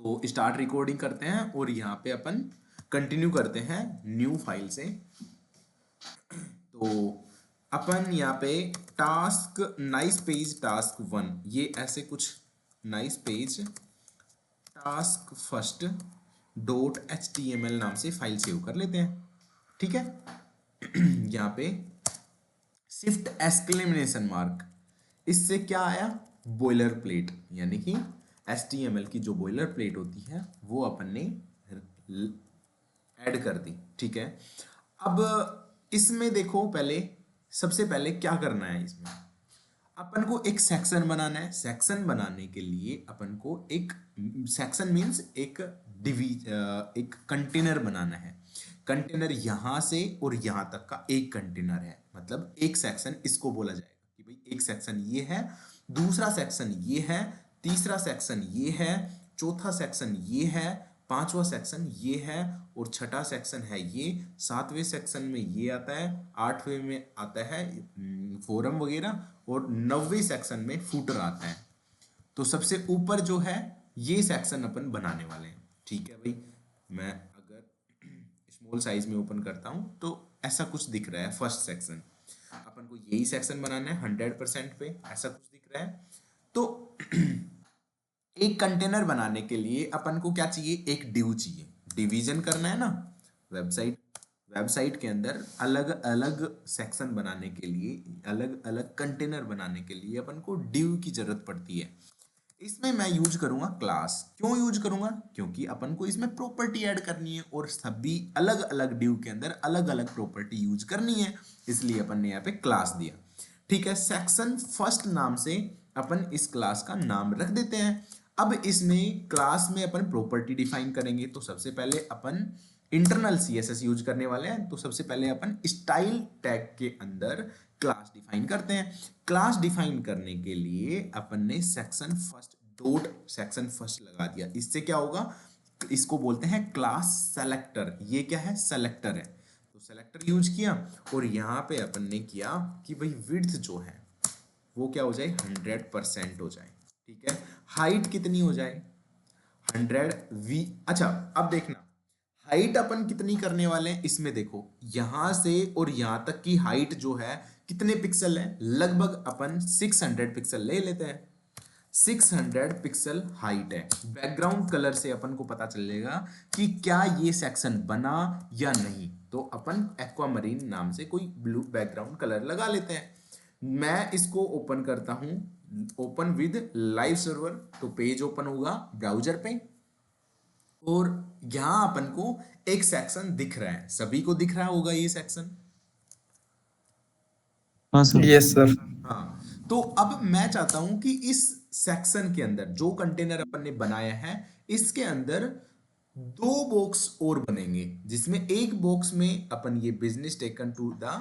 तो start recording करते हैं और यहाँ पे अपन कंटिन्यू करते हैं न्यू फाइल से। तो अपन यहाँ पे टास्क नाइस पेज टास्क 1 ये ऐसे कुछ nice page task first .html नाम से फाइल सेव कर लेते हैं। ठीक है। यहाँ पे शिफ्ट एक्सक्लेमेशन मार्क, इससे क्या आया, बॉयलर प्लेट, यानी कि HTML की जो बॉयलर प्लेट होती है वो अपन ने ऐड कर दी। ठीक है। अब इसमें देखो, पहले सबसे पहले क्या करना है, इसमें अपन को एक सेक्शन बनाना है। सेक्शन बनाने के लिए अपन को एक सेक्शन मीन्स एक कंटेनर बनाना है। कंटेनर यहां से और यहां तक का एक कंटेनर है, मतलब एक सेक्शन इसको बोला जाएगा कि भाई एक सेक्शन ये है, दूसरा सेक्शन ये है, तीसरा सेक्शन ये है, चौथा सेक्शन ये है, पांचवा सेक्शन ये है और छठा सेक्शन है ये, सातवें सेक्शन में ये आता है, आठवें में आता है फोरम वगैरह और 9वें सेक्शन में फूटर आता है। तो सबसे ऊपर जो है ये सेक्शन अपन बनाने वाले हैं। ठीक है भाई, मैं अगर स्मॉल साइज में ओपन करता हूं तो ऐसा कुछ दिख रहा है फर्स्ट सेक्शन। अपन को यही सेक्शन बनाना है 100% पे, ऐसा कुछ दिख रहा है। तो एक कंटेनर बनाने के लिए अपन को क्या चाहिए, एक डिव चाहिए। डिवीजन करना है ना वेबसाइट के अंदर अलग अलग सेक्शन बनाने के लिए, अलग अलग कंटेनर बनाने के लिए अपन को डिव की जरूरत पड़ती है। इसमें मैं यूज करूंगा क्लास। क्यों यूज करूंगा, क्योंकि अपन को इसमें प्रॉपर्टी ऐड करनी है और सभी अलग अलग डिव के अंदर अलग अलग प्रॉपर्टी यूज करनी है, इसलिए अपन ने यहाँ पे क्लास दिया। ठीक है। सेक्शन फर्स्ट नाम से अपन इस क्लास का नाम रख देते हैं। अब इसमें क्लास में अपन प्रॉपर्टी डिफाइन करेंगे। तो सबसे पहले अपन इंटरनल CSS यूज करने वाले हैं। तो सबसे पहले अपन स्टाइल टैग के अंदर क्लास डिफाइन करते हैं। क्लास डिफाइन करने के लिए अपन ने सेक्शन फर्स्ट लगा दिया। इससे क्या होगा, इसको बोलते हैं क्लास सेलेक्टर। ये क्या है, सेलेक्टर है। तो सेलेक्टर यूज किया और यहाँ पे अपन ने किया कि भाई विड्थ जो है वो क्या हो जाए, 100% हो जाए। ठीक है। हाइट कितनी हो जाए, 100 V। अच्छा, अब देखना हाइट अपन कितनी करने वाले हैं। इसमें देखो यहां से और यहां तक की हाइट जो है कितने पिक्सल है, लगभग अपन 600 पिक्सल ले लेते हैं। 600 पिक्सल हाइट है। बैकग्राउंड कलर से अपन को पता चलेगा कि क्या ये सेक्शन बना या नहीं। तो अपन एक्वामरीन नाम से कोई ब्लू बैकग्राउंड कलर लगा लेते हैं। मैं इसको ओपन करता हूं, ओपन विद लाइव सर्वर। तो पेज ओपन होगा ब्राउजर पे और यहां अपन को एक सेक्शन दिख रहा है। सभी को दिख रहा होगा ये सेक्शन। हाँ सर। Yes sir. हाँ, तो अब मैं चाहता हूं कि इस सेक्शन के अंदर जो कंटेनर अपन ने बनाया है इसके अंदर 2 बॉक्स और बनेंगे, जिसमें एक बॉक्स में अपन ये business taken to the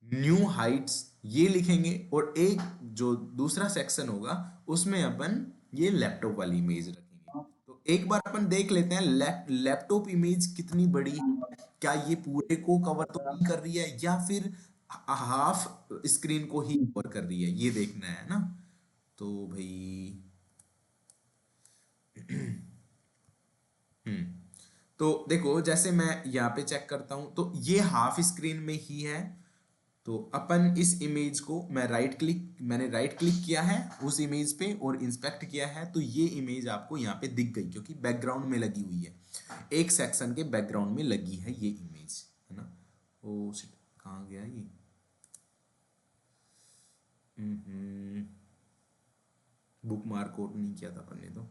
new heights ये लिखेंगे और एक जो दूसरा सेक्शन होगा उसमें अपन ये लैपटॉप वाली इमेज रखेंगे। तो एक बार अपन देख लेते हैं लैपटॉप इमेज कितनी बड़ी है, क्या ये पूरे को कवर तो नहीं कर रही है या फिर हाफ स्क्रीन को ही कवर कर रही है, ये देखना है ना। तो भाई हम्म तो देखो जैसे मैं यहाँ पे चेक करता हूं तो ये हाफ स्क्रीन में ही है। तो अपन इस इमेज को मैंने राइट क्लिक किया है उस इमेज पे और इंस्पेक्ट किया है। तो ये इमेज आपको यहाँ पे दिख गई क्योंकि बैकग्राउंड में लगी हुई है, एक सेक्शन के बैकग्राउंड में लगी है ये इमेज, है ना। ओ शिट, कहाँ गया ये। बुक मार्क आउट नहीं किया था अपन ने तो।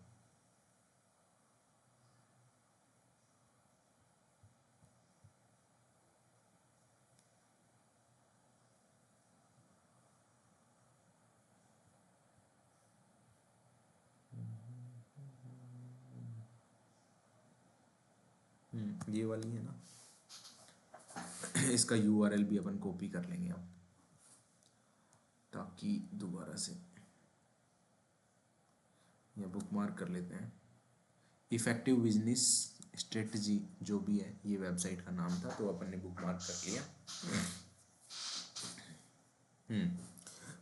ये वाली है ना। इसका URL भी अपन कॉपी कर लेंगे अब ताकि दोबारा से या बुक मार्क कर लेते हैं। इफेक्टिव बिजनेस स्ट्रेटजी जो भी है ये वेबसाइट का नाम था, तो अपन ने बुक मार्क कर लिया।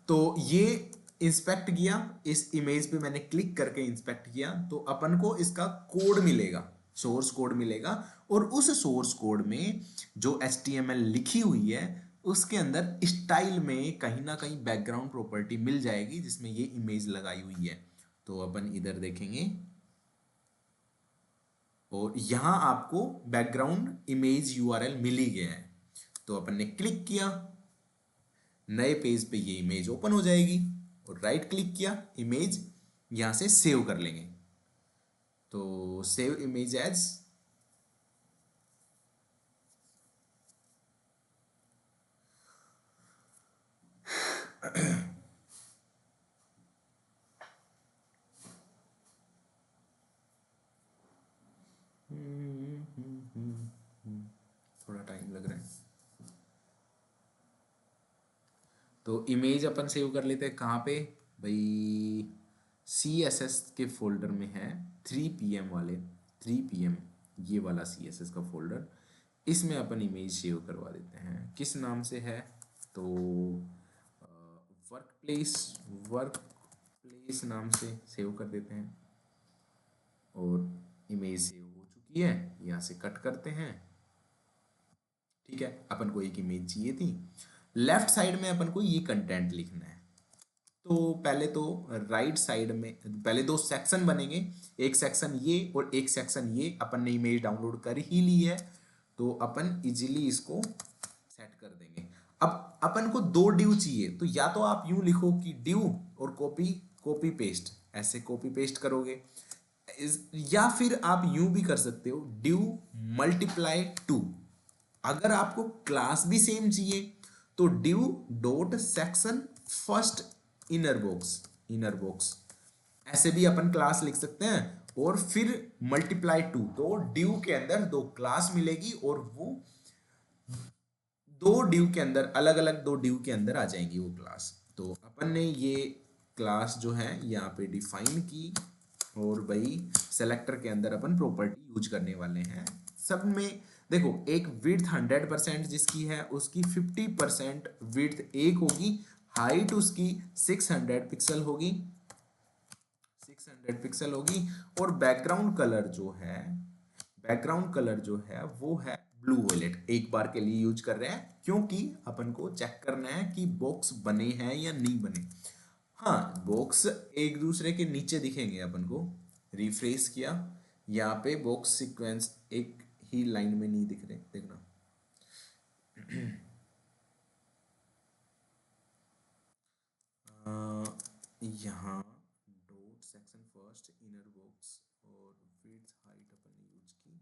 तो ये इंस्पेक्ट किया, इस इमेज पे मैंने क्लिक करके इंस्पेक्ट किया तो अपन को इसका कोड मिलेगा, सोर्स कोड मिलेगा। और उस सोर्स कोड में जो HTML लिखी हुई है उसके अंदर स्टाइल में कहीं ना कहीं बैकग्राउंड प्रॉपर्टी मिल जाएगी जिसमें ये इमेज लगाई हुई है। तो अपन इधर देखेंगे और यहाँ आपको बैकग्राउंड इमेज URL मिल ही गया है। तो अपन ने क्लिक किया, नए पेज पे ये इमेज ओपन हो जाएगी और राइट क्लिक किया, इमेज यहां से सेव कर लेंगे। तो सेव इमेज एज, थोड़ा टाइम लग रहा है। तो इमेज अपन सेव कर लेते हैं कहाँ पे भाई, CSS के फोल्डर में है 3 PM वाले, 3 PM ये वाला CSS का फोल्डर, इसमें अपन इमेज सेव करवा देते हैं। किस नाम से है तो वर्क प्लेस नाम से सेव कर देते हैं। और इमेज सेव हो चुकी है, यहाँ से कट करते हैं। ठीक है, अपन को एक इमेज चाहिए थी। लेफ्ट साइड में अपन को ये कंटेंट लिखना है। तो पहले तो राइट साइड में पहले दो सेक्शन बनेंगे, एक सेक्शन ये और एक सेक्शन ये। अपन ने इमेज डाउनलोड कर ही ली है तो अपन इजीली इसको सेट कर देंगे। अब अपन को दो डिव चाहिए, तो या तो आप यूं लिखो कि डिव और कॉपी पेस्ट, ऐसे कॉपी पेस्ट करोगे, या फिर आप यूं भी कर सकते हो डिव मल्टीप्लाई 2। अगर आपको क्लास भी सेम चाहिए तो div dot section first inner box ऐसे भी अपन क्लास लिख सकते हैं। और फिर मल्टीप्लाई 2, तो डिव के अंदर दो क्लास मिलेगी और वो दो डिव के अंदर अलग अलग दो डिव के अंदर आ जाएंगी वो क्लास। तो अपन ने ये क्लास जो है यहाँ पे डिफाइन की और भाई सेलेक्टर के अंदर अपन प्रॉपर्टी यूज करने वाले हैं। सब में देखो, एक विड्थ 100% जिसकी है उसकी 50% विड्थ एक होगी, हाइट उसकी 600 पिक्सल होगी, 600 पिक्सल होगी। और बैकग्राउंड कलर जो है वो है ब्लू वॉयलेट। एक बार के लिए यूज कर रहे हैं क्योंकि अपन को चेक करना है कि बॉक्स बने हैं या नहीं बने। हाँ, बॉक्स एक दूसरे के नीचे दिखेंगे अपन को। रिफ्रेश किया, यहाँ पे बॉक्स सीक्वेंस एक ही लाइन में नहीं दिख रहे, देखना। यहाँ dot section first inner box और विड्थ हाइट अपन ने यूज की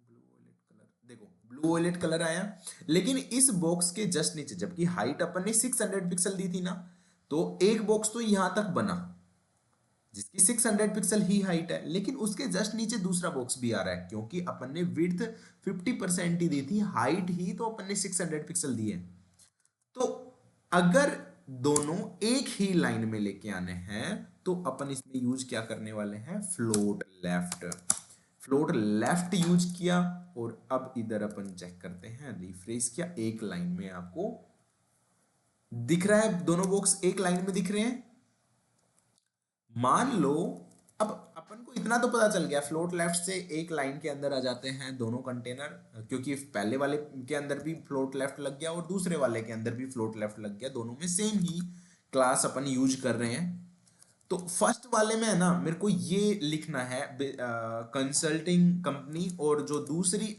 ब्लू वॉयलेट कलर। देखो ब्लू वॉयलेट कलर आया, लेकिन इस बॉक्स के जस्ट नीचे, जबकि हाइट अपन ने 600 पिक्सल दी थी ना, तो एक बॉक्स तो यहां तक बना जिसकी 600 पिक्सल ही हाइट है, लेकिन उसके जस्ट नीचे दूसरा बॉक्स भी आ रहा है क्योंकि अपन ने विड्थ 50% ही दी थी, हाइट ही तो अपन ने 600 पिक्सल दी है। तो अगर दोनों एक ही लाइन में लेके आने हैं तो अपन इसमें यूज क्या करने वाले हैं, फ्लोट लेफ्ट यूज किया। और अब इधर अपन चेक करते हैं, रिफ्रेश किया, एक लाइन में आपको दिख रहा है, दोनों बॉक्स एक लाइन में दिख रहे हैं। मान लो अब अपन को इतना तो पता चल गया, फ्लोट लेफ्ट से एक लाइन के अंदर आ जाते हैं दोनों कंटेनर, क्योंकि पहले वाले के अंदर भी फ्लोट लेफ्ट लग गया और दूसरे वाले के अंदर भी फ्लोट लेफ्ट लग गया, दोनों में सेम ही क्लास अपन यूज कर रहे हैं। तो फर्स्ट वाले में है ना, मेरे को ये लिखना है कंसल्टिंग कंपनी, और जो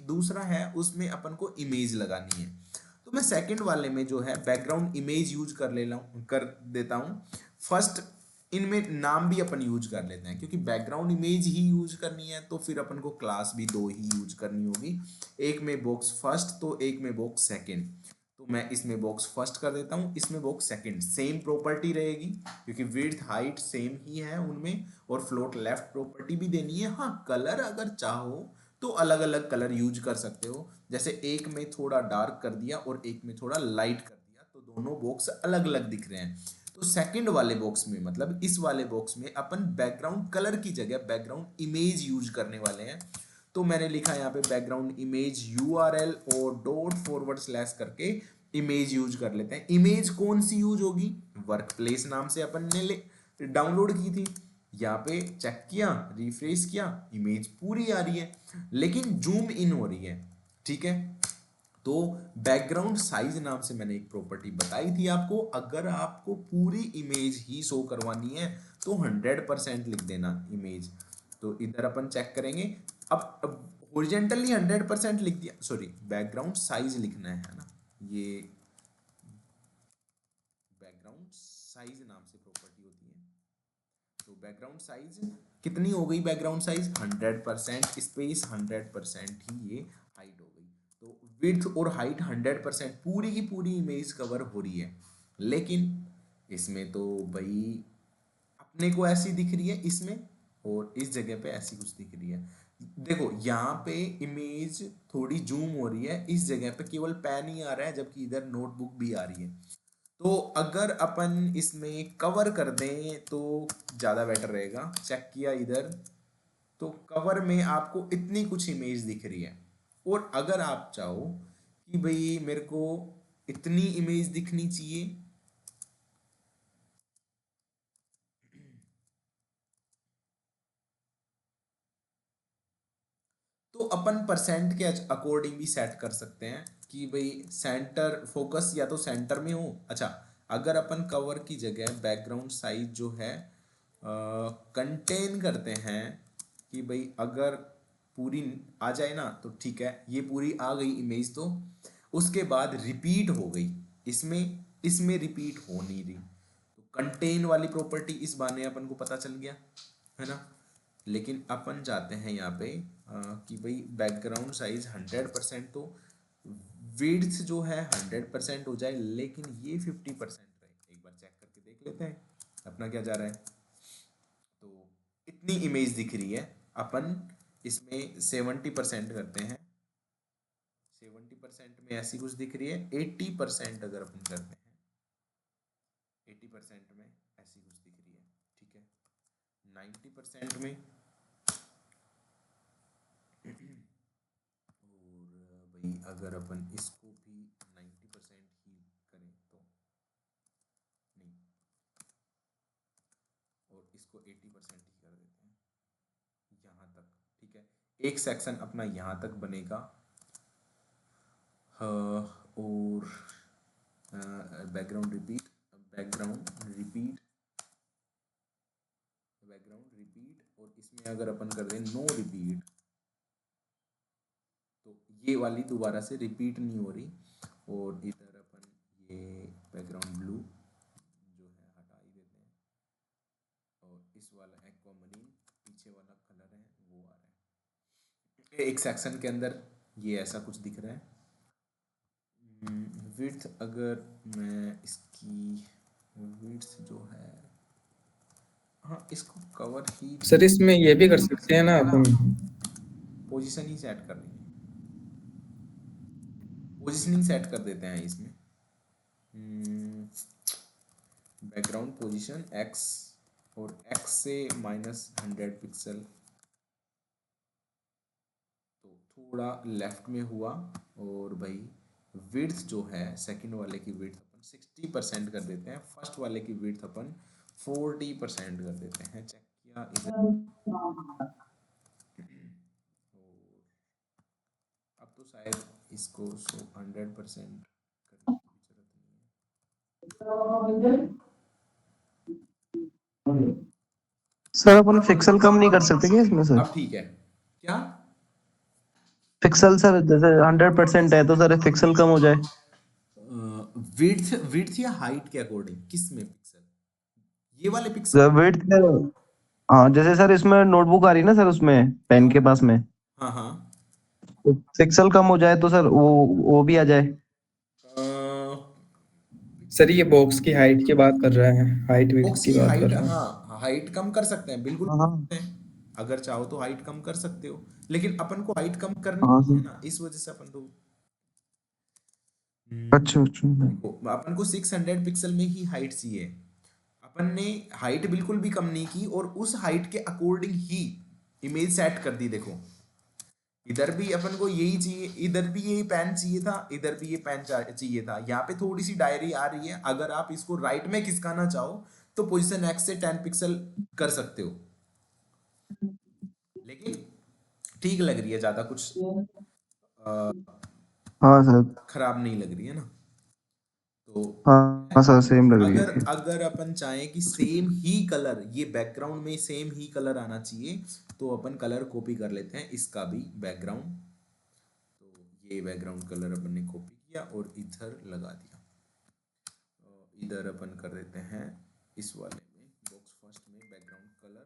दूसरा है उसमें अपन को इमेज लगानी है। तो मैं सेकंड वाले में जो है बैकग्राउंड इमेज यूज कर देता हूँ। फर्स्ट इनमें नाम भी अपन यूज कर लेते हैं क्योंकि बैकग्राउंड इमेज ही यूज करनी है, तो फिर अपन को क्लास भी दो ही यूज करनी होगी, एक में बॉक्स फर्स्ट तो एक में बॉक्स सेकंड। तो मैं इसमें बॉक्स फर्स्ट कर देता हूँ, इसमें बॉक्स सेकंड। सेम प्रॉपर्टी रहेगी क्योंकि विड्थ हाइट सेम ही है उनमें, और फ्लोट लेफ्ट प्रॉपर्टी भी देनी है। हाँ, कलर अगर चाहो तो अलग अलग कलर यूज कर सकते हो, जैसे एक में थोड़ा डार्क कर दिया और एक में थोड़ा लाइट कर दिया, तो दोनों बॉक्स अलग अलग दिख रहे हैं। तो सेकंड वाले बॉक्स में, मतलब इस वाले बॉक्स में अपन बैकग्राउंड कलर की जगह बैकग्राउंड इमेज यूज करने वाले हैं। तो मैंने लिखा यहाँ पे बैकग्राउंड इमेज URL और डॉट फॉरवर्ड स्लैश करके इमेज यूज कर लेते हैं। इमेज कौन सी यूज होगी? वर्क प्लेस नाम से अपन ने ले डाउनलोड की थी। यहाँ पे चेक किया, रिफ्रेश किया, इमेज पूरी आ रही है, लेकिन जूम इन हो रही है। ठीक है, तो बैकग्राउंड साइज नाम से मैंने एक प्रॉपर्टी बताई थी आपको। अगर आपको पूरी इमेज ही शो करवानी है तो 100% लिख देना इमेज। तो इधर अपन चेक करेंगे। अब हॉरिजॉन्टली 100% लिख दिया, सॉरी बैकग्राउंड साइज लिखना है ना, ये बैकग्राउंड साइज नाम से प्रॉपर्टी होती है। तो बैकग्राउंड साइज कितनी हो गई? बैकग्राउंड साइज 100% स्पेस 100% ही ये हाइट हो गई। तो विड्थ और हाइट 100% पूरी की पूरी इमेज कवर हो रही है, लेकिन इसमें तो भाई अपने को ऐसी दिख रही है इसमें, और इस जगह पे ऐसी कुछ दिख रही है। देखो यहाँ पे इमेज थोड़ी जूम हो रही है, इस जगह पे केवल पेन ही आ रहा है, जबकि इधर नोटबुक भी आ रही है। तो अगर अपन इसमें कवर कर दें तो ज़्यादा बेटर रहेगा। चेक किया इधर, तो कवर में आपको इतनी कुछ इमेज दिख रही है। और अगर आप चाहो कि भाई मेरे को इतनी इमेज दिखनी चाहिए, तो अपन परसेंट के अकॉर्डिंग भी सेट कर सकते हैं कि भाई सेंटर फोकस या तो सेंटर में हो। अच्छा, अगर अपन कवर की जगह बैकग्राउंड साइज जो है कंटेन करते हैं कि भाई अगर पूरी आ जाए ना तो ठीक है, ये पूरी आ गई इमेज, तो उसके बाद रिपीट हो गई, इसमें इसमें रिपीट हो नहीं रही, तो कंटेन वाली प्रॉपर्टी इस बहाने अपन को पता चल गया, है ना। लेकिन अपन जाते हैं यहाँ पे कि भाई बैकग्राउंड साइज 100% तो विड्थ जो है 100% हो जाए, लेकिन ये 50% रहे। एक बार चेक करके देख लेते हैं अपना क्या जा रहा है। तो इतनी इमेज दिख रही है, अपन इसमें 70% करते हैं। 70% में ऐसी कुछ दिख रही है। 80% अगर अपन करते हैं, 80% में ऐसी कुछ दिख रही है। ठीक है, 90% में, और भाई अगर अपन इसको भी 90% ही करें तो नहीं, और इसको 80% ही कर देते हैं यहाँ तक। ठीक है, एक सेक्शन अपना यहाँ तक बनेगा। और background repeat, background repeat, background repeat, और इसमें अगर अपन कर दें नो रिपीट, तो ये वाली दोबारा से रिपीट नहीं हो रही। और इधर अपन ये बैकग्राउंड ब्लू जो है हटा ही देते हैं, और इस वाला एक्वामरीन पीछे वाला कलर है वो आ रहा है। एक सेक्शन के अंदर ये ऐसा कुछ दिख रहा है। विड्थ अगर मैं इसकी विड्थ जो है, हाँ इसको कवर ही, सर इसमें ये भी कर सकते हैं ना अपन। पोजीशन ही सेट कर लेंगे, पोजीशनिंग सेट कर देते हैं इसमें। बैकग्राउंड पोजीशन एक्स, और एक्स से -100 पिक्सल, तो थोड़ा लेफ्ट में हुआ। और भाई विड्थ जो है सेकंड वाले की विड्थ अपन 60% कर देते हैं, फर्स्ट वाले की विड्थ अपन 40% कर देते हैं। चेक किया इधर, और अब तो शायद इसको 100% करने की भी जरूरत नहीं है। सर अपन पिक्सल कम नहीं कर सकते क्या इसमें सर? अब ठीक है क्या? पिक्सल सर जैसे 100% है तो सर पिक्सल कम हो जाए। विड्थ विड्थ या हाइट के अकॉर्डिंग किस में पिक्सल? ये वाले पिक्सल? विड्थ हाँ जैसे सर इसमें नोटबुक आ रही है ना सर उसमें पेन के पास में, हाँ हाँ। तो पिक्सल कम हो जाए तो सर वो भी आ जाए। सर ये बॉक्स की हाइट की बात कर रहे हैं, हाइट विड्थ बॉक्स की की बात कर हाइट, रहे हैं। हाँ हाइट कम कर सकते हैं, बिल्कुल हाँ कर हाँ सकते हैं। अगर चाहो तो हाइट कम कर सकते हो, लेकिन अपन को हाइट कम करनी हाँ है सर। ना, इस वजह से अपन तो अच्छा अच्छा देखो अपन को 600 पिक्सल में ही हाइट चाहिए। अपन ने हाइट बिल्कुल भी कम नहीं की, और उस हाइट के अकॉर्डिंग ही इमेज सेट कर दी। देखो इधर भी अपन को यही चाहिए, इधर भी यही पेन चाहिए था, इधर भी ये पेन चाहिए था। यहाँ पे थोड़ी सी डायरी आ रही है, अगर आप इसको राइट में खिसकाना चाहो तो पोजीशन एक्स से 10 पिक्सल कर सकते हो, लेकिन ठीक लग रही है, ज्यादा कुछ हाँ सर। खराब नहीं लग रही है ना। तो हाँ सर, सेम लग रही अगर है। अगर अपन चाहें कि सेम ही कलर, ये बैकग्राउंड में सेम ही कलर आना चाहिए, तो अपन कलर कॉपी कर लेते हैं, इसका भी बैकग्राउंड। तो ये बैकग्राउंड कलर अपन ने कॉपी किया और इधर लगा दिया। इधर अपन कर देते हैं इस वाले में बॉक्स फर्स्ट में बैकग्राउंड कलर,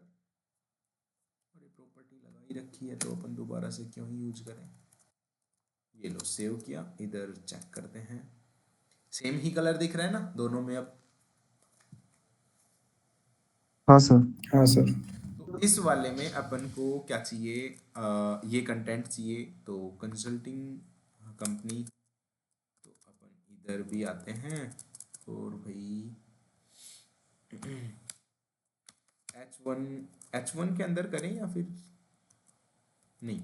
और ये प्रॉपर्टी लगा ही रखी है तो अपन दोबारा से क्यों ही यूज करें। ये लो, सेव किया, इधर चेक करते हैं, सेम ही कलर दिख रहा है ना दोनों में अब। हाँ सर। हाँ सर। तो इस वाले में अपन को क्या चाहिए, ये कंटेंट चाहिए, तो कंसल्टिंग कंपनी, तो अपन इधर भी आते हैं और भाई H1 के अंदर करें या फिर नहीं,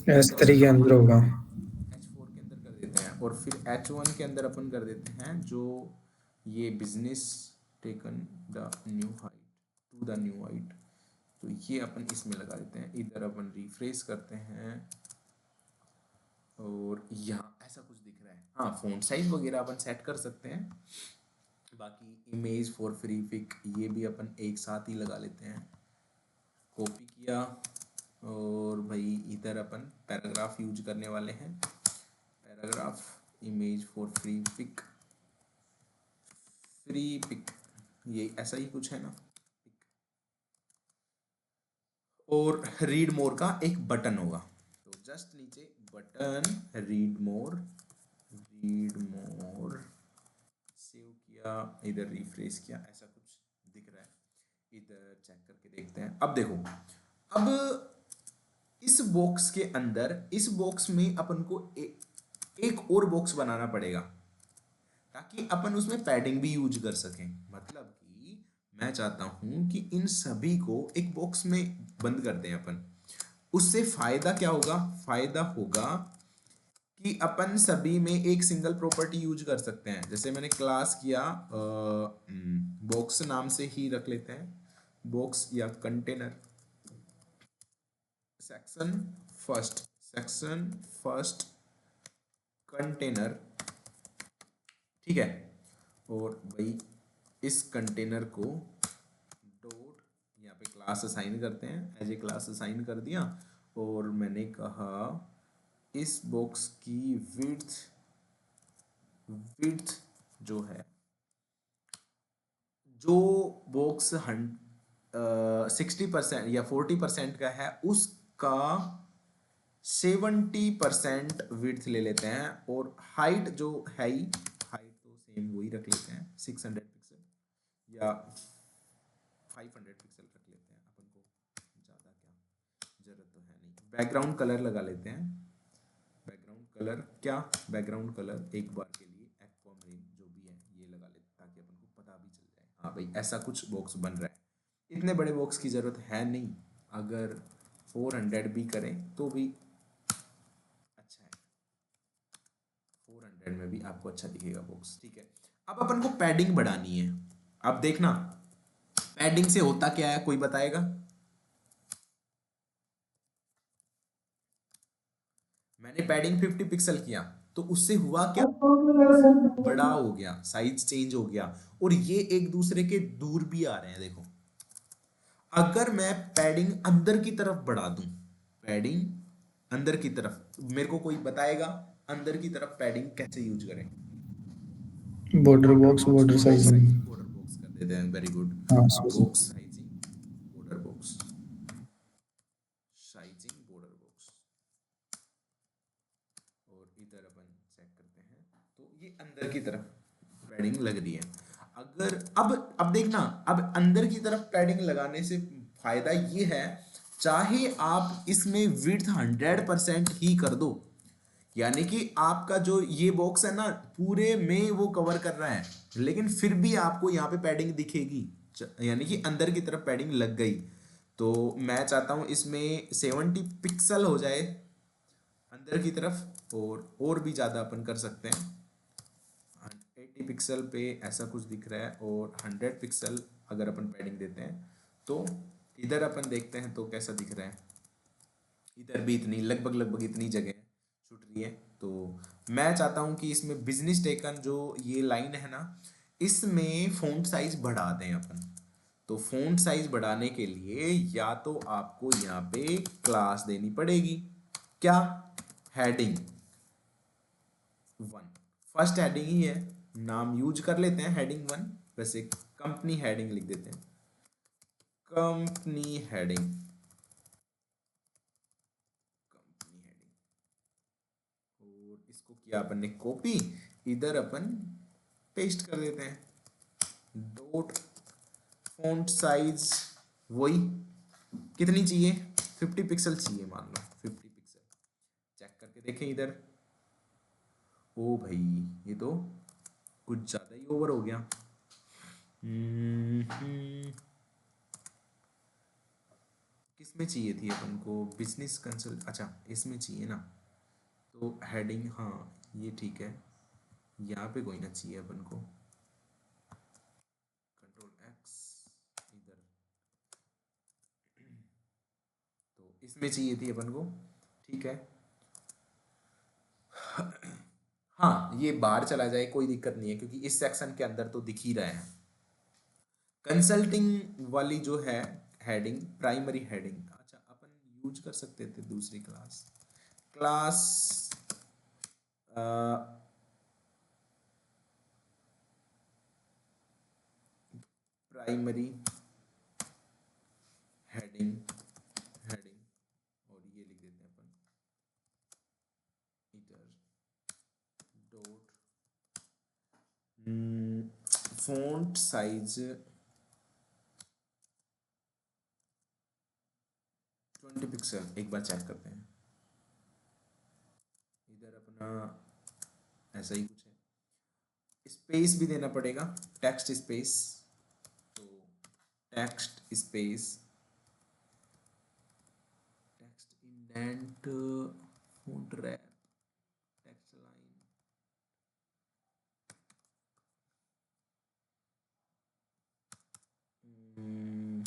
S3 के अंदर होगा। H4 के अंदर कर देते हैं, और फिर H1 के अंदर अपन कर देते हैं जो ये business taken the new height to the new height, तो ये अपन इसमें लगा देते हैं। इधर अपन रिफ्रेश करते हैं और यहाँ ऐसा कुछ दिख रहा है। हाँ, फ़ॉन्ट साइज वगैरह अपन सेट कर सकते हैं। बाकी इमेज फॉर फ्री पिक ये भी अपन एक साथ ही लगा लेते हैं। कॉपी किया और भाई इधर अपन पैराग्राफ यूज करने वाले हैं, paragraph image for Freepik, ये ऐसा ही कुछ है ना। और रीड मोर का एक बटन होगा, तो जस्ट नीचे बटन रीड मोर सेव किया, इधर रिफ्रेश किया, ऐसा कुछ दिख रहा है। इधर चेक करके देखते हैं। अब देखो, अब इस बॉक्स के अंदर, इस बॉक्स में अपन को एक और बॉक्स बनाना पड़ेगा ताकि अपन उसमें पैडिंग भी यूज कर सकें। मतलब कि मैं चाहता हूं कि इन सभी को एक बॉक्स में बंद कर दें अपन। उससे फायदा क्या होगा, फायदा होगा कि अपन सभी में एक सिंगल प्रॉपर्टी यूज कर सकते हैं। जैसे मैंने क्लास किया, बॉक्स नाम से ही रख लेते हैं, बॉक्स या कंटेनर, सेक्शन फर्स्ट कंटेनर, ठीक है। और भाई इस कंटेनर को डॉट, यहाँ पे क्लास असाइन करते हैं, एज ए क्लास असाइन कर दिया, और मैंने कहा इस बॉक्स की विड्थ जो है, जो बॉक्स 60% या 40% का है, उसका 70% विड्थ ले लेते हैं, और हाइट जो है ही, हाइट तो सेम वही रख लेते हैं, 600 पिक्सल या 500 पिक्सल रख लेते हैं, अपन को ज़्यादा क्या जरूरत तो है नहीं। बैकग्राउंड कलर लगा लेते हैं, बैकग्राउंड कलर क्या, बैकग्राउंड कलर एक बार के लिए एक्वामारीन जो भी है ये लगा लेते हैं ताकि अपन को पता भी चल जाए, हाँ भाई ऐसा कुछ बॉक्स बन रहा है। इतने बड़े बॉक्स की ज़रूरत है नहीं, अगर 400 भी करें तो भी अच्छा है, 400 में भी आपको अच्छा दिखेगा बॉक्स, ठीक है। अब अपन को पैडिंग बढ़ानी है। अब देखना पैडिंग से होता क्या है, कोई बताएगा? मैंने पैडिंग 50 पिक्सल किया तो उससे हुआ क्या, बड़ा हो गया, साइज चेंज हो गया, और ये एक दूसरे के दूर भी आ रहे हैं। देखो, अगर मैं पैडिंग अंदर की तरफ बढ़ा दूं, पैडिंग अंदर की तरफ, मेरे को कोई बताएगा अंदर की तरफ पैडिंग कैसे यूज करें? Border box, border sizing. Border box कर देते हैं, वेरी गुड। हाँ box sizing, border box sizing, border box, और इधर अपन चेक करते हैं तो ये अंदर की तरफ पैडिंग लग रही है। अगर अब देखना, अब अंदर की तरफ पैडिंग लगाने से फायदा ये है, चाहे आप इसमें विड्थ 100% ही कर दो, यानी कि आपका जो ये बॉक्स है ना पूरे में वो कवर कर रहा है, लेकिन फिर भी आपको यहाँ पे पैडिंग दिखेगी, यानी कि अंदर की तरफ पैडिंग लग गई। तो मैं चाहता हूँ इसमें 70 पिक्सल हो जाए अंदर की तरफ, और भी ज़्यादा अपन कर सकते हैं। 80 पिक्सल पे ऐसा कुछ दिख रहा है, और 100 पिक्सल अगर अपन पैडिंग देते हैं तो इधर अपन देखते हैं तो कैसा दिख रहा है। इधर भी इतनी लगभग लगभग इतनी जगह छूट रही है। तो मैं चाहता हूँ कि इसमें बिजनेस टेकन जो ये लाइन है ना, इसमें फ़ॉन्ट साइज बढ़ा दें अपन। तो फ़ॉन्ट साइज बढ़ाने के लिए या तो आपको यहाँ पे क्लास देनी पड़ेगी, क्या, हेडिंग 1, फर्स्ट हेडिंग ही है, नाम यूज कर लेते हैं हेडिंग 1, वैसे कंपनी हेडिंग लिख देते हैं, कंपनी हेडिंग, कंपनी हेडिंग। और इसको किया अपन ने कॉपी, इधर अपन पेस्ट कर देते हैं, डॉट फॉन्ट साइज वही कितनी चाहिए, 50 पिक्सल चाहिए, मान लो 50 पिक्सल। चेक करके देखें इधर, ओ भाई ये तो कुछ ज़्यादा ही ओवर हो गया। किस में चाहिए थी अपन को, बिजनेस कंसल्ट, अच्छा इसमें चाहिए ना। तो हेडिंग, हाँ ये ठीक है, यहाँ पे कोई ना चाहिए अपन को, कंट्रोल एक्स इधर, तो इसमें चाहिए थी अपन को, ठीक है। हाँ ये बाहर चला जाए कोई दिक्कत नहीं है, क्योंकि इस सेक्शन के अंदर तो दिख ही रहा है। कंसल्टिंग वाली जो है हेडिंग, प्राइमरी हेडिंग, अच्छा अपन यूज कर सकते थे दूसरी class, class primary heading, heading, और ये लिख देते हैं अपन इधर डॉट फॉन्ट साइज 20 पिक्सल। एक बार चेक करते हैं, इधर अपना ऐसा ही कुछ है, स्पेस भी देना पड़ेगा, टेक्स्ट स्पेस, तो text space, text indent, font wrap, text line, नहीं,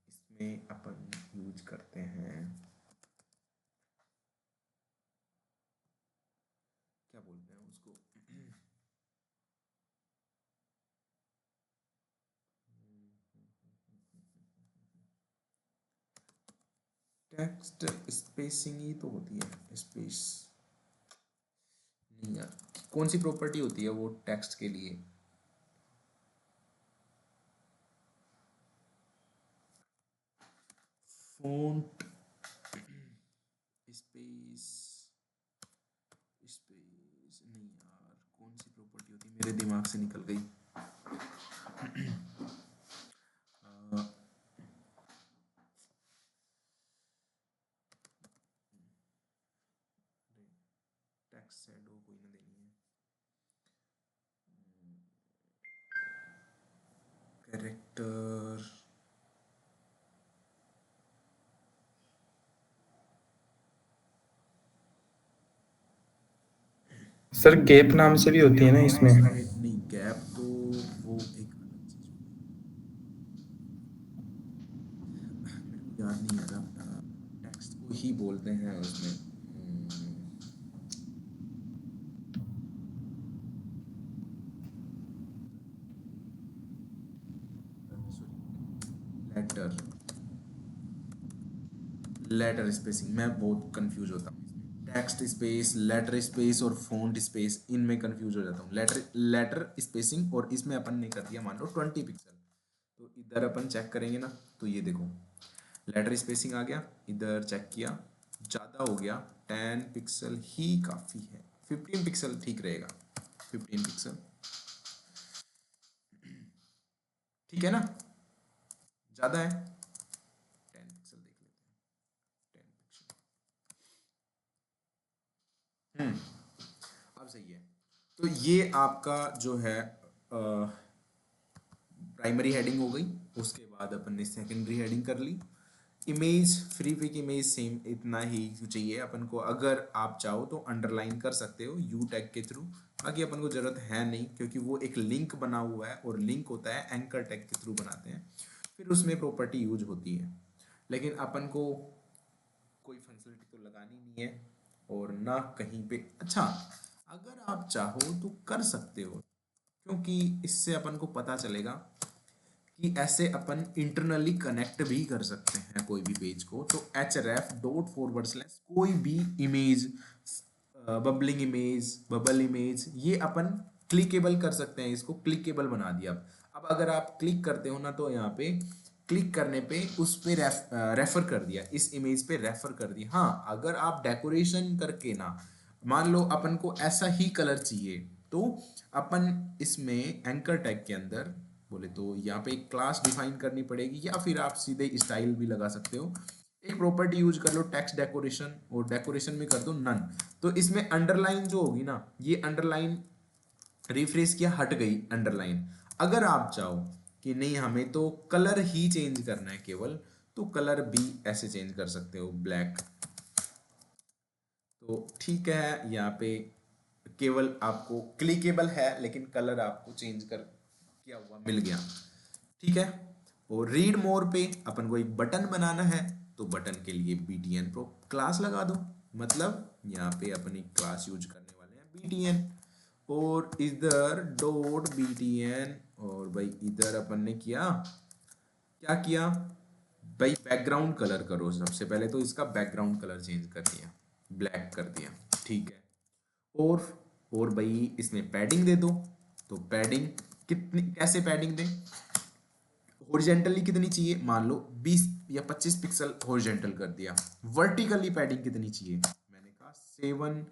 इसमें अपन यूज करते हैं, क्या बोलते हैं उसको, टेक्स्ट स्पेसिंग ही तो होती है, स्पेस नहीं यार, कौन सी प्रॉपर्टी होती है वो टेक्स्ट के लिए, फॉन्ट स्पेस, स्पेस नहीं यार, कौन सी प्रॉपर्टी होती है, मेरे दिमाग से निकल गई। टेक्स्ट शैडो कोई ना देनी है, कैरेक्टर, सर गैप नाम से भी होती है ना इसमें। नहीं गैप तो वो एक अलग चीज होती है, मेरे को याद नहीं आ रहा, टेक्स्ट को ही बोलते हैं उसमें, लेटर, लेटर स्पेसिंग, मैं बहुत कंफ्यूज होता हूँ इसमें, टेक्स्ट स्पेस, लेटर स्पेस और फॉन्ट स्पेस, इनमें कंफ्यूज हो जाता हूँ। लेटर, लेटर स्पेसिंग, और इसमें अपन ने कर दिया मान लो 20 पिक्सल, तो इधर अपन चेक करेंगे ना, तो ये देखो लेटर स्पेसिंग आ गया, इधर चेक किया ज़्यादा हो गया, 10 पिक्सल ही काफ़ी है, 15 पिक्सल ठीक रहेगा, 15 पिक्सल ठीक है ना, ज़्यादा है, 10 पिक्सल देख लेते हैं, 10 पिक्सल, अब सही है। तो ये आपका जो है प्राइमरी हेडिंग हो गई, उसके बाद अपन ने सेकेंडरी हेडिंग कर ली। Image, Freepik image same इतना ही चाहिए अपन को, अगर आप चाहो तो अंडरलाइन कर सकते हो यू टैग के थ्रू, बाकी अपन को जरूरत है नहीं क्योंकि वो एक लिंक बना हुआ है और लिंक होता है एंकर टैग के थ्रू बनाते हैं, फिर उसमें प्रॉपर्टी यूज होती है। लेकिन अपन को कोई फंक्शनलिटी तो लगानी नहीं है और ना कहीं पे। अच्छा, अगर आप चाहो तो कर सकते हो, क्योंकि इससे अपन को पता चलेगा कि ऐसे अपन इंटरनली कनेक्ट भी कर सकते हैं कोई भी पेज को। तो href./, कोई भी image, bubbling image, bubble image, ये अपन क्लिकेबल कर सकते हैं, इसको क्लिकेबल बना दिया। अब अगर आप क्लिक करते हो ना तो यहाँ पे क्लिक करने पे उस पे रेफर कर दिया, इस इमेज पे रेफर कर दिया। हाँ, अगर आप डेकोरेशन करके ना, मान लो अपन को ऐसा ही कलर चाहिए, तो अपन इसमें एंकर टैग के अंदर बोले तो यहाँ पे एक क्लास डिफाइन करनी पड़ेगी, या फिर आप सीधे स्टाइल भी लगा सकते हो। एक प्रॉपर्टी यूज कर लो टेक्स्ट डेकोरेशन, और डेकोरेशन में कर दो नन। तो इसमें अंडरलाइन जो होगी ना, ये अंडरलाइन रिफ्रेश किया, हट गई अंडरलाइन। अगर आप चाहो कि नहीं हमें तो कलर ही चेंज करना है केवल, तो कलर भी ऐसे चेंज कर सकते हो, ब्लैक। तो ठीक है, यहाँ पे केवल आपको क्लिकेबल है लेकिन कलर आपको चेंज कर किया हुआ मिल गया, ठीक है। और रीड मोर पे अपन को एक बटन बनाना है, तो बटन के लिए btn pro क्लास लगा दो, मतलब यहाँ पे अपनी क्लास यूज करने वाले हैं btn, और इधर डॉट btn, और भाई इधर अपन ने किया क्या किया भाई, बैकग्राउंड कलर करो। सबसे पहले तो इसका बैकग्राउंड कलर चेंज कर दिया, ब्लैक कर दिया, ठीक है। और भाई इसमें पैडिंग दे दो, तो पैडिंग कितनी, कैसे पैडिंग दें, हॉरिजेंटली कितनी चाहिए, मान लो 20 या 25 पिक्सल हॉरिजेंटल कर दिया। वर्टिकली पैडिंग कितनी चाहिए, मैंने कहा 7,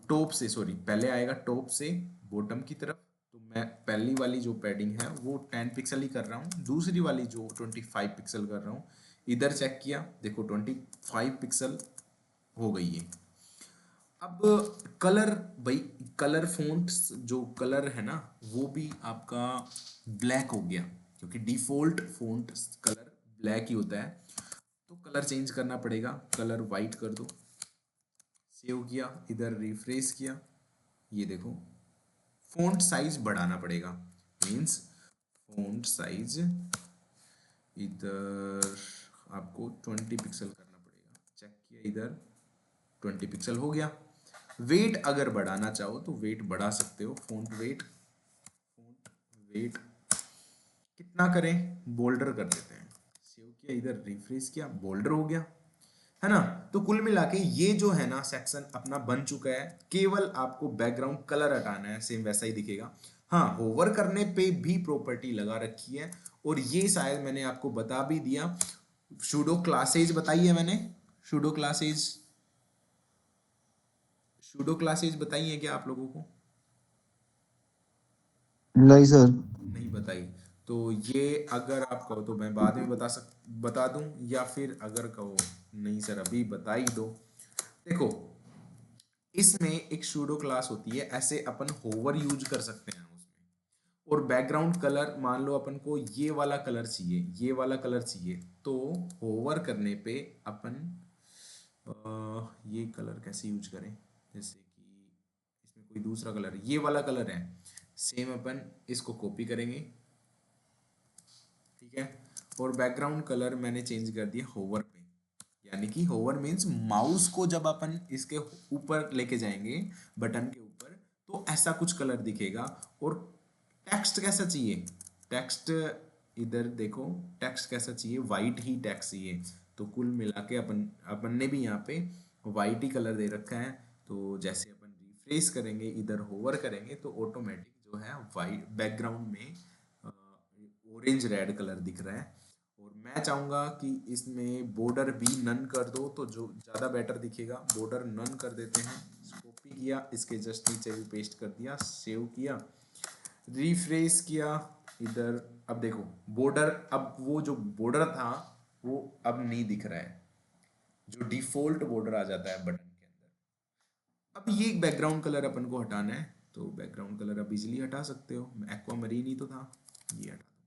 टॉप से, सॉरी पहले आएगा टॉप से बॉटम की तरफ, तो मैं पहली वाली जो पैडिंग है वो 10 पिक्सल ही कर रहा हूँ, दूसरी वाली जो 25 पिक्सल कर रहा हूँ। इधर चेक किया, देखो 25 पिक्सल हो गई है। अब कलर, भाई कलर फ़ॉन्ट जो कलर है ना वो भी आपका ब्लैक हो गया, क्योंकि डिफ़ॉल्ट फ़ॉन्ट कलर ब्लैक ही होता है। तो कलर चेंज करना पड़ेगा, कलर वाइट कर दो, सेव किया, इधर रिफ्रेश किया, ये देखो फ़ॉन्ट साइज बढ़ाना पड़ेगा, मीन्स फ़ॉन्ट साइज इधर आपको 20 पिक्सल करना पड़ेगा। चेक किया, इधर 20 पिक्सल हो गया। वेट अगर बढ़ाना चाहो तो वेट बढ़ा सकते हो, फ़ॉन्ट वेट कितना करें, बोल्डर कर देते हैं, सेव किया, इधर रिफ्रेश किया, बोल्डर हो गया, है ना। तो कुल मिला के ये जो है ना सेक्शन अपना बन चुका है, केवल आपको बैकग्राउंड कलर हटाना है, सेम वैसा ही दिखेगा। हाँ, होवर करने पे भी प्रॉपर्टी लगा रखी है, और ये शायद मैंने आपको बता भी दिया, सूडो क्लासेज बताई है मैंने, सूडो क्लासेज, सूडो क्लासेज बताई है क्या आप लोगों को, नहीं सर। नहीं बताई? तो ये अगर आप कहो तो मैं बाद में बता दूं, या फिर अगर कहो नहीं सर अभी बता ही दो। देखो, इसमें एक सूडो क्लास होती है, ऐसे अपन होवर यूज कर सकते हैं उसमें, और बैकग्राउंड कलर मान लो अपन को ये वाला कलर चाहिए, ये वाला कलर चाहिए, तो होवर करने पे अपन ये कलर कैसे यूज करें, जैसे कि इसमें कोई दूसरा कलर, ये वाला कलर है, सेम अपन इसको कॉपी करेंगे, ठीक है। और बैकग्राउंड कलर मैंने चेंज कर दिया होवर पे, यानी कि होवर मीन्स माउस को जब अपन इसके ऊपर लेके जाएंगे बटन के ऊपर, तो ऐसा कुछ कलर दिखेगा। और टेक्स्ट कैसा चाहिए, टेक्स्ट इधर देखो, टेक्स्ट कैसा चाहिए, वाइट ही टेक्स्ट चाहिए। तो कुल मिला के अपन ने भी यहाँ पे वाइट ही कलर दे रखा है। तो जैसे अपन रिफ्रेश करेंगे, इधर होवर करेंगे, तो ऑटोमेटिक जो है वाइट बैकग्राउंड में ऑरेंज रेड कलर दिख रहा है। और मैं चाहूँगा कि इसमें बॉर्डर भी नन कर दो, तो जो ज़्यादा बेटर दिखेगा, बॉर्डर नन कर देते हैं। कॉपी किया, इसके जस्ट नीचे भी पेस्ट कर दिया, सेव किया, रिफ्रेश किया, इधर अब देखो बॉर्डर, अब वो जो बॉर्डर था वो अब नहीं दिख रहा है, जो डिफॉल्ट बॉर्डर आ जाता है बटन के अंदर। अब ये एक बैकग्राउंड कलर अपन को हटाना है, तो बैकग्राउंड कलर आप इजीली हटा सकते हो, एक्वा मरीन ही तो था, ये हटा दो,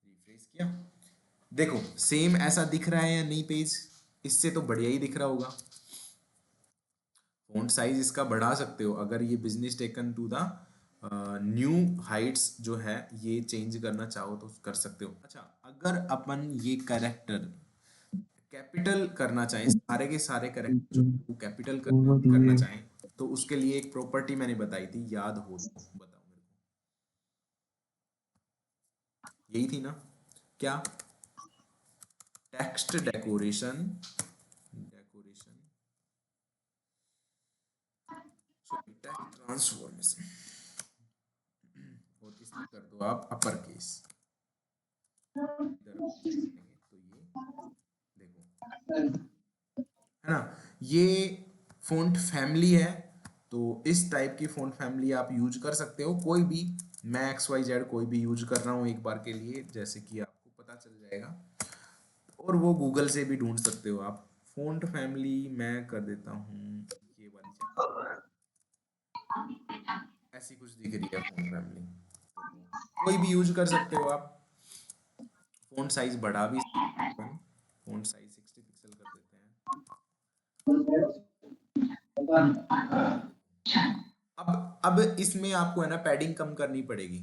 रिफ्रेश किया, देखो सेम ऐसा दिख रहा है या नहीं पेज, इससे तो बढ़िया ही दिख रहा होगा। फॉन्ट साइज इसका बढ़ा सकते हो, अगर ये business taken to the new heights जो है ये चेंज करना चाहो तो कर सकते हो। अच्छा, अगर अपन ये कैरेक्टर कैपिटल करना चाहें, सारे के सारे कैरेक्टर जो कैपिटल करना चाहें, तो उसके लिए एक प्रॉपर्टी मैंने बताई थी, याद हो तो बताओ मेरे को, यही थी ना क्या? Text decoration, decoration sorry text transformation, और इसमें कर दो आप अपर केस, इधर तो ये देखो है ना, ये फ़ॉन्ट फैमिली है, तो इस टाइप की फ़ॉन्ट फैमिली आप यूज कर सकते हो, कोई भी, मैं XYZ कोई भी यूज कर रहा हूँ एक बार के लिए, जैसे कि आपको पता चल जाएगा, और वो गूगल से भी ढूंढ सकते हो आप। फ़ॉन्ट फैमिली मैं कर देता हूँ ये वाली, ऐसी कुछ दिख रही है फ़ॉन्ट फैमिली, कोई भी यूज कर सकते हो आप। फ़ॉन्ट साइज बढ़ा भी सकते हो, फ़ॉन्ट साइज 60 पिक्सल कर देते हैं। अब इसमें आपको है ना पैडिंग कम करनी पड़ेगी।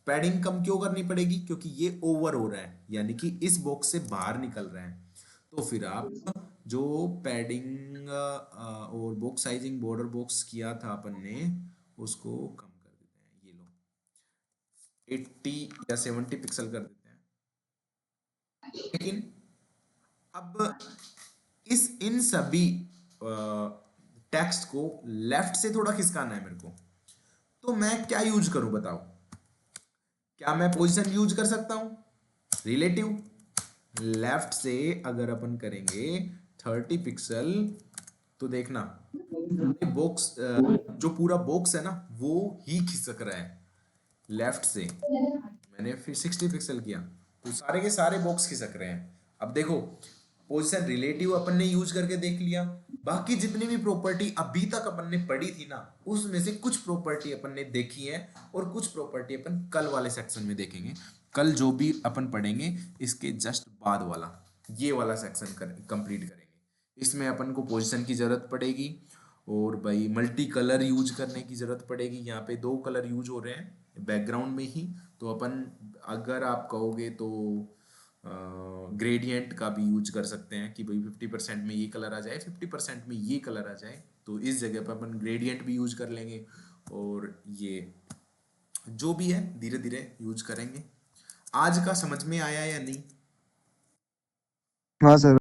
पैडिंग कम क्यों करनी पड़ेगी? क्योंकि ये ओवर हो रहा है, यानी कि इस बॉक्स से बाहर निकल रहा है, तो फिर आप जो पैडिंग और बॉक्स साइजिंग बॉर्डर बॉक्स किया था अपन ने, उसको कम कर देते हैं, ये लो 80 या 70 पिक्सल कर देते हैं। लेकिन अब इन सभी टेक्स्ट को लेफ्ट से थोड़ा खिसकाना है मेरे को, तो मैं क्या यूज करूं बताओ? क्या मैं पोजीशन यूज कर सकता हूं? रिलेटिव, लेफ्ट से अगर अपन करेंगे 30 पिक्सल, तो देखना बॉक्स जो पूरा बॉक्स है ना वो ही खिसक रहा है लेफ्ट से। मैंने फिर 60 पिक्सल किया तो सारे के सारे बॉक्स खिसक रहे हैं। अब देखो, पोजीशन रिलेटिव अपन ने यूज करके देख लिया, बाकी जितनी भी प्रॉपर्टी अभी तक अपन ने पढ़ी थी ना, उसमें से कुछ प्रॉपर्टी अपन ने देखी है और कुछ प्रॉपर्टी अपन कल वाले सेक्शन में देखेंगे। कल जो भी अपन पढ़ेंगे इसके जस्ट बाद वाला, ये वाला सेक्शन कंप्लीट करेंगे। इसमें अपन को पोजीशन की जरूरत पड़ेगी, और भाई मल्टी कलर यूज करने की जरूरत पड़ेगी। यहाँ पे 2 कलर यूज हो रहे हैं बैकग्राउंड में ही, तो अपन अगर आप कहोगे तो ग्रेडियंट का भी यूज कर सकते हैं कि भाई 50% में ये कलर आ जाए, 50% में ये कलर आ जाए, तो इस जगह पर अपन ग्रेडियंट भी यूज कर लेंगे, और ये जो भी है धीरे धीरे यूज करेंगे। आज का समझ में आया या नहीं? हाँ सर।